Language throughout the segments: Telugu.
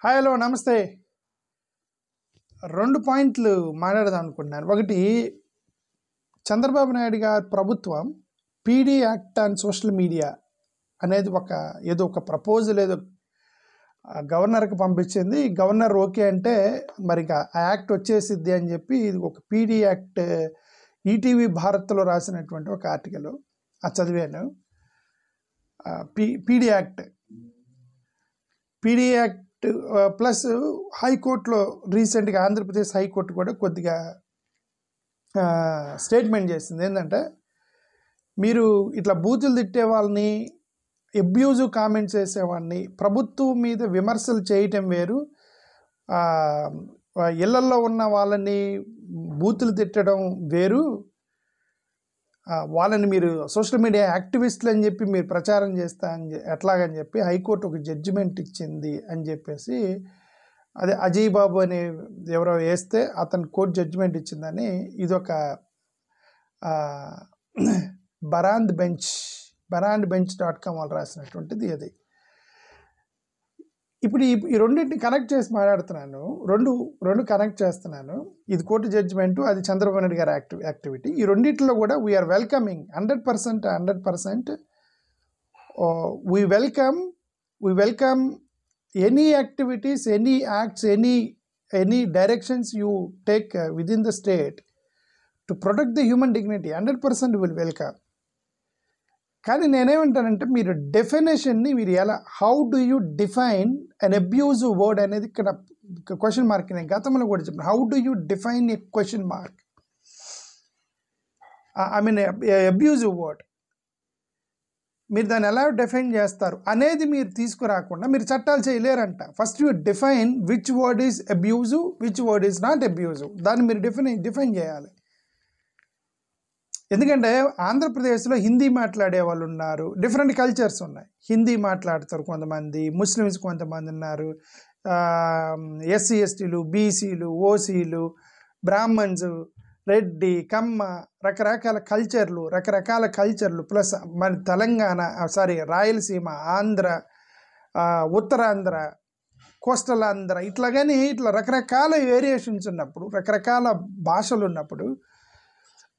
హాయ్ హలో నమస్తే. 2 పాయింట్లు మాట్లాడదాం అనుకుంటున్నాను. ఒకటి, చంద్రబాబు నాయుడు గారి ప్రభుత్వం PD act on social media అనేది ఏదో ఒక ప్రపోజల్ గవర్నర్కి పంపించింది. గవర్నర్ ఓకే అంటే మరి ఆ యాక్ట్ వచ్చేసిద్ది అని చెప్పి ఇది ఒక పీడీ యాక్ట్ ఈటీవీ భారత్లో రాసినటువంటి ఒక ఆర్టికల్ చదివాను. పీడీ యాక్ట్ ప్లస్ హైకోర్టులో రీసెంట్గా ఆంధ్రప్రదేశ్ హైకోర్టు కూడా కొద్దిగా స్టేట్మెంట్ చేసింది. ఏంటంటే, మీరు ఇట్లా బూతులు తిట్టే వాళ్ళని, అబ్యూజివ్ కామెంట్స్ చేసేవాడిని, ప్రభుత్వం మీద విమర్శలు చేయటం వేరు, ఇళ్లల్లో ఉన్న వాళ్ళని బూతులు తిట్టడం వేరు, వాళ్ళని మీరు సోషల్ మీడియా యాక్టివిస్టులు అని చెప్పి మీరు ప్రచారం చేస్తా ఎట్లాగని చెప్పి హైకోర్టు ఒక జడ్జిమెంట్ ఇచ్చింది అని చెప్పేసి, అదే అజయ్ బాబు అని ఎవరో వేస్తే అతను కోర్టు జడ్జిమెంట్ ఇచ్చిందని ఇదొక BaranDBench.com వాళ్ళు రాసినటువంటిది. అది ఇప్పుడు ఈ రెండింటిని కనెక్ట్ చేసి మాట్లాడుతున్నాను. రెండు కనెక్ట్ చేస్తున్నాను. ఇది కోర్టు జడ్జిమెంటు, అది చంద్రబాబు నాయుడు గారి యాక్టివిటీ. ఈ రెండింటిలో కూడా we are welcoming 100%. We welcome any activities, any acts, any directions you take within the state to protect the human dignity. 100% will welcome. కానీ నేనేమంటానంటే, మీరు డెఫినేషన్ని మీరు how do you define an abusive word అనేది ఇక్కడ క్వశ్చన్ మార్క్. నేను గతంలో కూడా చెప్పాను, how do you define a question mark, abusive word మీరు దాన్ని ఎలా డిఫైన్ చేస్తారు అనేది మీరు తీసుకురాకుండా మీరు చట్టాలు చేయలేరంట. First you define which word is abusive, which word is not abusive. దాన్ని మీరు డిఫైన్ చేయాలి. ఎందుకంటే ఆంధ్రప్రదేశ్లో హిందీ మాట్లాడే వాళ్ళు ఉన్నారు, డిఫరెంట్ కల్చర్స్ ఉన్నాయి. హిందీ మాట్లాడతారు కొంతమంది, ముస్లిమ్స్ కొంతమంది ఉన్నారు, ఎస్సీ ఎస్టీలు, బీసీలు, ఓసీలు, బ్రాహ్మణ్స్, రెడ్డి, కమ్మ, రకరకాల కల్చర్లు ప్లస్ మన తెలంగాణ, రాయలసీమ, ఆంధ్ర, ఉత్తరాంధ్ర, కోస్టల్ ఆంధ్ర, ఇట్లా రకరకాల వేరియేషన్స్ ఉన్నప్పుడు, రకరకాల భాషలు ఉన్నప్పుడు,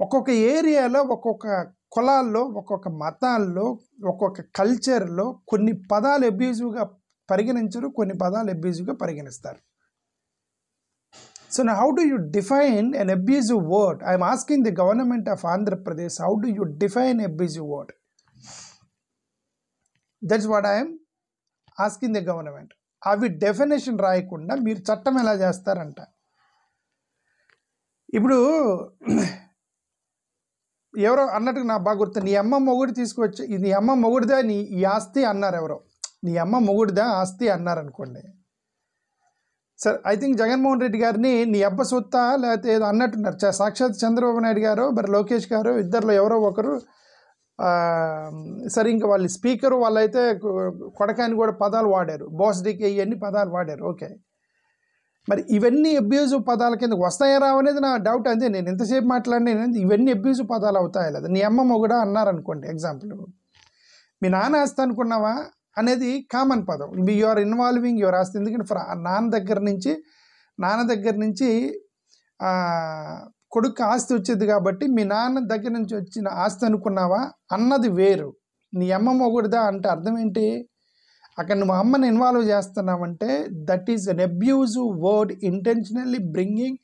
ఒక్కొక్క ఏరియాలో, ఒక్కొక్క కులాల్లో, ఒక్కొక్క మతాల్లో, ఒక్కొక్క కల్చర్లో కొన్ని పదాలు అబ్యూజివ్గా పరిగణించరు, కొన్ని పదాలు అబ్యూజివ్గా పరిగణిస్తారు. So now how do you define an abusive word? I am asking the government of Andhra Pradesh, how do you define abusive word? That's what I am asking the government. అవి డెఫినేషన్ రాయకుండా మీరు చట్టం ఎలా చేస్తారంట. ఇప్పుడు ఎవరో అన్నట్టుగా నాకు బాగా గుర్తు, నీ అమ్మ మొగుడు తీసుకొచ్చి, నీ అమ్మ మొగుడిదా ఈ ఆస్తి అన్నారు. ఎవరో నీ అమ్మ మొగుడిదా ఆస్తి అన్నారనుకోండి. Sir, I think Jaganmohan Reddy గారిని నీ అబ్బ సొత్తా లేకపోతే ఏదో అన్నట్టున్నారు. సాక్షాత్ చంద్రబాబు నాయుడు గారు, మరి లోకేష్ గారు, ఇద్దరిలో ఎవరో ఒకరు. సరే, ఇంకా వాళ్ళు స్పీకరు వాళ్ళైతే కొడకాని కూడా పదాలు వాడారు, బాస్డీకి ఇవన్నీ పదాలు వాడారు. ఓకే, మరి ఇవన్నీ అబ్యూజివ్ పదాల కింద వస్తాయా రావనేది నా డౌట్. అంతే, నేను ఎంతసేపు మాట్లాడినా ఇవన్నీ అబ్యూజివ్ పదాలు అవుతాయా లేదా. నీ అమ్మ మొగుడా అన్నారనుకోండి, ఎగ్జాంపుల్. మీ నాన్న ఆస్తి అనుకున్నావా అనేది కామన్ పదం. యు ఆర్ ఇన్వాల్వింగ్ యువర్ ఆస్తి. ఎందుకంటే నాన్న దగ్గర నుంచి కొడుకు ఆస్తి వచ్చేది కాబట్టి మీ నాన్న దగ్గర నుంచి వచ్చిన ఆస్తి అనుకున్నావా అన్నది వేరు. నీ అమ్మ మొగుడిదా అంటే అర్థం ఏంటి? అక్కడ నువ్వు అమ్మని ఇన్వాల్వ్ చేస్తున్నావంటే that is an abusive word, intentionally bringing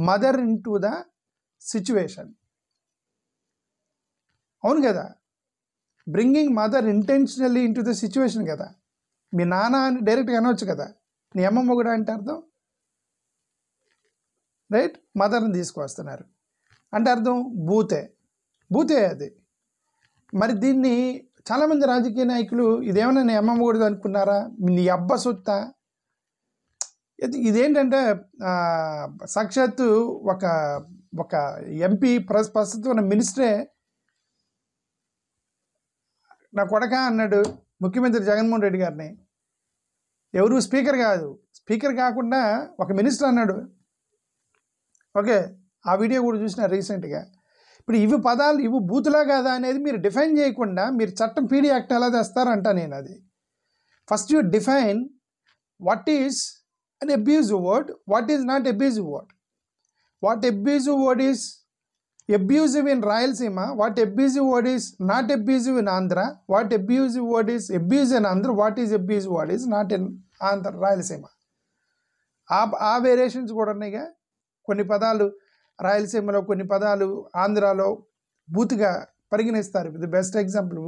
mother in to the situation. అవును కదా, bringing mother intentionally in to the situation కదా. మీ నాన్న అని డైరెక్ట్గా అనవచ్చు కదా, నీ అమ్మ మొగుడా అంటే అర్థం రైట్, మదర్ని తీసుకువస్తున్నారు అంటే అర్థం బూతే అది. మరి దీన్ని చాలామంది రాజకీయ నాయకులు ఇదేమన్నా నీ అమ్మ మొగుడు అనుకున్నారా, నీ అబ్బ సొత్తా. ఇదేంటంటే సాక్షాత్తు ఒక ఎంపీ ప్రస్తుతం ఉన్న మినిస్టరే నా కొడక అన్నాడు ముఖ్యమంత్రి జగన్మోహన్ రెడ్డి గారిని. ఎవరు స్పీకర్ కాకుండా ఒక మినిస్టర్ అన్నాడు. ఓకే, ఆ వీడియో కూడా చూసిన రీసెంట్గా. ఇప్పుడు ఇవి బూతులా కాదా అనేది మీరు డిఫైన్ చేయకుండా మీరు చట్టం పీడీ యాక్ట్ ఎలా తెస్తారంట. నేను అది first you define what is an abusive word, what is not abusive word. What abusive word is abusive in Rayalaseema, what abusive word is not abusive in Andhra, what abusive word is abuse in Andhra, what is abusive word is not in Andhra, Rayalaseema. ఆ వేరియేషన్స్ కూడా ఉన్నాయిగా. కొన్ని పదాలు రాయలసీమలో, కొన్ని పదాలు ఆంధ్రాలో బూతుగా పరిగణిస్తారు. ది బెస్ట్ ఎగ్జాంపుల్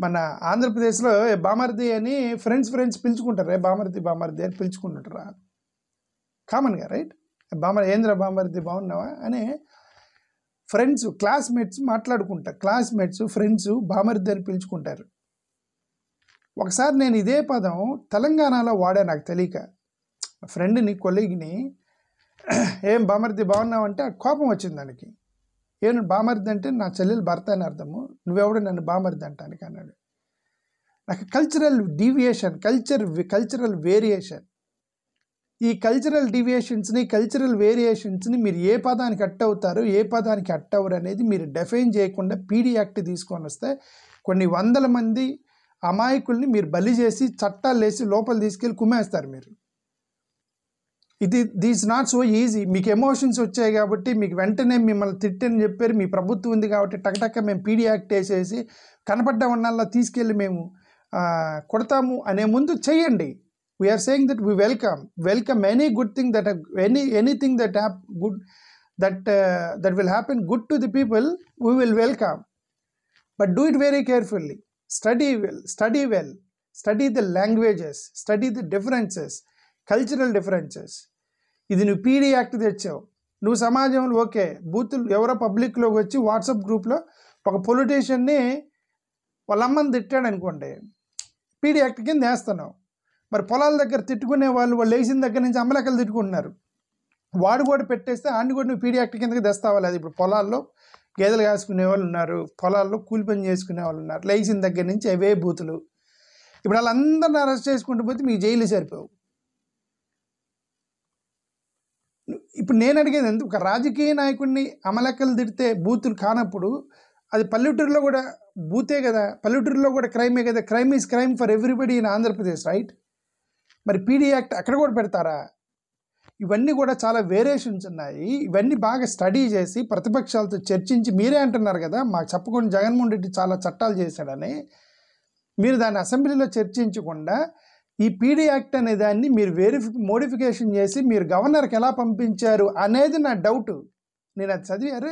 మన ఆంధ్రప్రదేశ్లో బామర్ది అని ఫ్రెండ్స్ పిలుచుకుంటారు. బామర్ది అని పిలుచుకుంటుంటారా కామన్గా, రైట్? ఏంద్ర బామర్ది బాగున్నావా అని ఫ్రెండ్స్, క్లాస్మేట్స్ మాట్లాడుకుంటారు. క్లాస్మేట్స్, ఫ్రెండ్స్ బామర్ది అని పిలుచుకుంటారు. ఒకసారి నేను ఇదే పదం తెలంగాణలో వాడా, నాకు తెలియక. ఫ్రెండ్ని, కొలీగ్ని, ఏం బామర్ది బాగున్నావంటే కోపం వచ్చింది దానికి. ఏం బామర్ది అంటే నా చెల్లెలు భర్త అని అర్థము, నువ్వెవడు నన్ను బామర్ది అంటానికి అన్నాడు. నాకు కల్చరల్ డీవియేషన్, కల్చరల్ వేరియేషన్, ఈ కల్చరల్ డీవియేషన్స్ని, కల్చరల్ వేరియేషన్స్ని మీరు ఏ పదానికి అట్టవుతారు, ఏ పదానికి అట్టవరు అనేది మీరు డిఫైన్ చేయకుండా పీడీ యాక్ట్ తీసుకొని వస్తే కొన్ని వందల మంది అమాయకుల్ని మీరు బలి చేసి చట్టాలు వేసి లోపల తీసుకెళ్ళి కుమ్మేస్తారు మీరు. This not so easy. మీకు ఎమోషన్స్ వచ్చాయి కాబట్టి మీకు వెంటనే మిమ్మల్ని తిట్టని చెప్పారు, మీ ప్రభుత్వం ఉంది కాబట్టి టకటక్క మేము పీడీ యాక్ట్ వేసేసి కనపడ్డ ఉన్నల్లా తీసుకెళ్ళి మేము కొడతాము అనే ముందు చెయ్యండి. We are saying that we welcome any good thing that anything that will happen good to the people, we will welcome. But do it very carefully. Study well, study the languages, study the differences, cultural differences. ఇది నువ్వు పీడీ యాక్ట్ తెచ్చావు, నువ్వు సమాజంలో ఓకే బూతులు ఎవరో పబ్లిక్లోకి వచ్చి వాట్సాప్ గ్రూప్లో ఒక పొలిటీషియన్ని వాళ్ళ అమ్మని తిట్టాడు అనుకోండి, పీడీ యాక్ట్ కింద వేస్తున్నావు. మరి పొలాల దగ్గర తిట్టుకునే వాళ్ళు వేసిన దగ్గర నుంచి అమ్మలెక్కలు తిట్టుకుంటున్నారు, వాడు కూడా పెట్టేస్తే ఆడిని కూడా నువ్వు పీడీ యాక్ట్ కిందకి తెస్తావాలి. అది ఇప్పుడు పొలాల్లో గేదెలు కాసుకునే వాళ్ళు ఉన్నారు, పొలాల్లో కూలి పని చేసుకునే వాళ్ళు ఉన్నారు, లేచిన దగ్గర నుంచి అవే బూతులు. ఇప్పుడు వాళ్ళందరిని అరెస్ట్ చేసుకుంటూ పోతే మీకు జైలు సరిపోవు. ఇప్పుడు నేను అడిగేది ఎందుకు, ఒక రాజకీయ నాయకుడిని అమలెక్కలు తిడితే బూతులు కానప్పుడు అది పల్లెటూరులో కూడా బూతే కదా, పల్లెటూరులో కూడా క్రైమే కదా. Crime is crime for everybody in Andhra Pradesh, right? మరి పీడీ యాక్ట్ అక్కడ కూడా పెడతారా? ఇవన్నీ కూడా చాలా వేరియేషన్స్ ఉన్నాయి. ఇవన్నీ బాగా స్టడీ చేసి ప్రతిపక్షాలతో చర్చించి, మీరే అంటున్నారు కదా మాకు చెప్పకుండా జగన్మోహన్ రెడ్డి చాలా చట్టాలు చేశాడని, మీరు దాన్ని అసెంబ్లీలో చర్చించకుండా ఈ పీడీ యాక్ట్ అనే దాన్ని మీరు మోడిఫికేషన్ చేసి మీరు గవర్నర్కి ఎలా పంపించారు అనేది నా డౌట్. నేను అది చదివారు,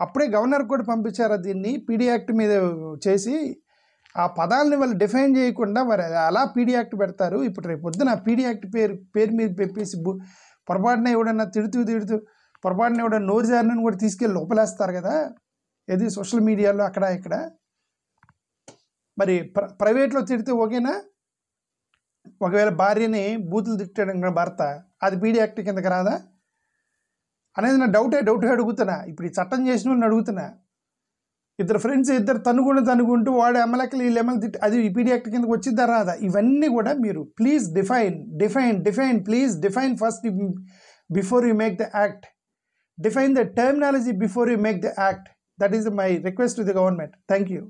అప్పుడే గవర్నర్ కూడా పంపించారు దీన్ని పీడీ యాక్ట్ మీద చేసి. ఆ పదాలని వాళ్ళు డిఫైన్ చేయకుండా మరి అలా పీడీ యాక్ట్ పెడతారు. ఇప్పుడు రేపు పొద్దున పీడీ యాక్ట్ పేరు మీద పెట్టేసి పొరపాటున ఎవడన్నా తిడుతూ పొరపాటున ఎవడన్నా నోరు జారినని కూడా తీసుకెళ్ళి లోపలేస్తారు కదా, ఏది సోషల్ మీడియాలో అక్కడ ఇక్కడ. మరి ప్రైవేట్లో తిడితే ఓకేనా? ఒకవేళ భార్యని బూతులు తిట్టాడు భర్త, అది పీడీ యాక్ట్ కిందకి రాదా అనేది నా డౌటే అడుగుతున్నా. ఇప్పుడు ఈ చట్టం చేసిన వాళ్ళని అడుగుతున్నా. ఇద్దరు ఫ్రెండ్స్ తనుకుంటూ వాడు ఎమ్మెల్యేలు వీళ్ళు ఎమ్మెల్యే తిట్టి అది పీడీ యాక్ట్ కిందకి వచ్చిద్దా రాదా? ఇవన్నీ కూడా మీరు please define please define first before you make the act. Define the terminology before you make the act. That is my request to the government. Thank you.